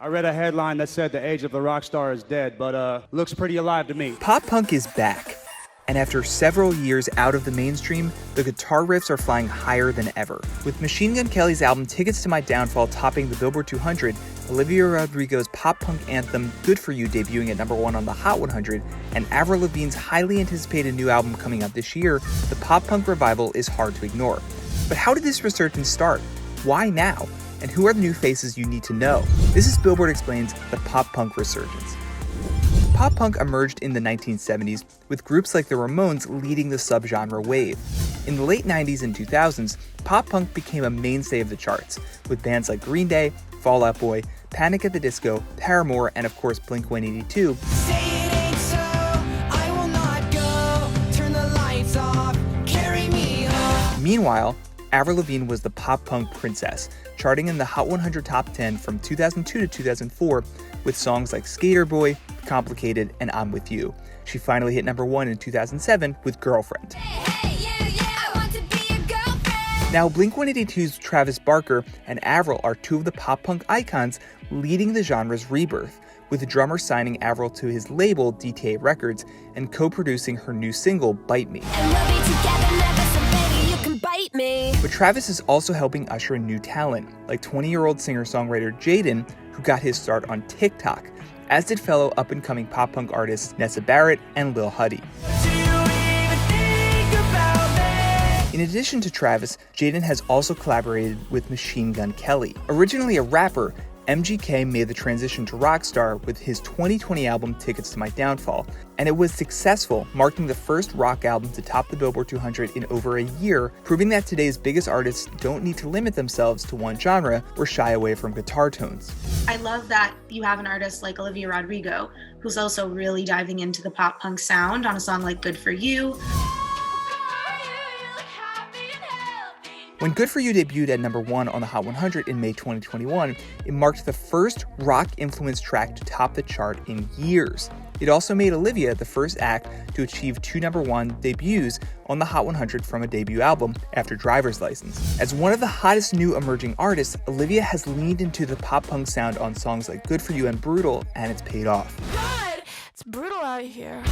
I read a headline that said the age of the rock star is dead, but looks pretty alive to me. Pop punk is back. And after several years out of the mainstream, the guitar riffs are flying higher than ever. With Machine Gun Kelly's album Tickets to My Downfall topping the Billboard 200, Olivia Rodrigo's pop punk anthem Good For You debuting at number 1 on the Hot 100, and Avril Lavigne's highly anticipated new album coming out this year, the pop punk revival is hard to ignore. But how did this resurgence start? Why now? And who are the new faces you need to know? This is Billboard Explains the pop punk resurgence. Pop punk emerged in the 1970s, with groups like the Ramones leading the subgenre wave. In the late 90s and 2000s, pop punk became a mainstay of the charts, with bands like Green Day, Fall Out Boy, Panic! At the Disco, Paramore, and of course Blink-182. Meanwhile, Avril Lavigne was the pop punk princess, charting in the Hot 100 Top 10 from 2002 to 2004 with songs like Skater Boi, Complicated, and I'm With You. She finally hit number 1 in 2007 with Girlfriend. Now, Blink-182's Travis Barker and Avril are two of the pop punk icons leading the genre's rebirth, with the drummer signing Avril to his label DTA Records and co-producing her new single Bite Me. But Travis is also helping usher in new talent, like 20-year-old singer-songwriter Jaden, who got his start on TikTok, as did fellow up-and-coming pop-punk artists Nessa Barrett and Lil Huddy. In addition to Travis, Jaden has also collaborated with Machine Gun Kelly. Originally a rapper, MGK made the transition to rock star with his 2020 album Tickets to My Downfall, and it was successful, marking the first rock album to top the Billboard 200 in over a year, proving that today's biggest artists don't need to limit themselves to one genre or shy away from guitar tones. I love that you have an artist like Olivia Rodrigo, who's also really diving into the pop punk sound on a song like Good For You. When Good For You debuted at number 1 on the Hot 100 in May 2021, it marked the first rock-influenced track to top the chart in years. It also made Olivia the first act to achieve 2 number 1 debuts on the Hot 100 from a debut album after Driver's License. As one of the hottest new emerging artists, Olivia has leaned into the pop-punk sound on songs like Good For You and Brutal, and it's paid off. God, it's brutal out here.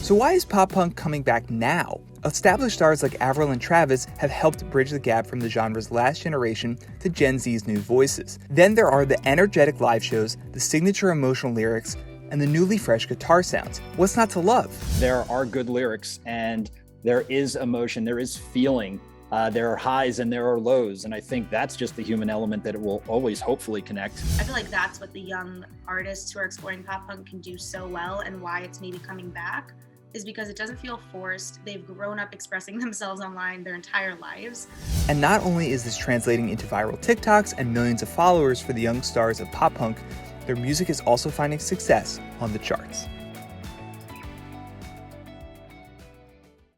So why is pop punk coming back now? Established stars like Avril and Travis have helped bridge the gap from the genre's last generation to Gen Z's new voices. Then there are the energetic live shows, the signature emotional lyrics, and the newly fresh guitar sounds. What's not to love? There are good lyrics, and there is emotion, there is feeling. There are highs and there are lows, and I think that's just the human element that it will always hopefully connect. I feel like that's what the young artists who are exploring pop punk can do so well, and why it's maybe coming back is because it doesn't feel forced. They've grown up expressing themselves online their entire lives. And not only is this translating into viral TikToks and millions of followers for the young stars of pop punk, their music is also finding success on the charts.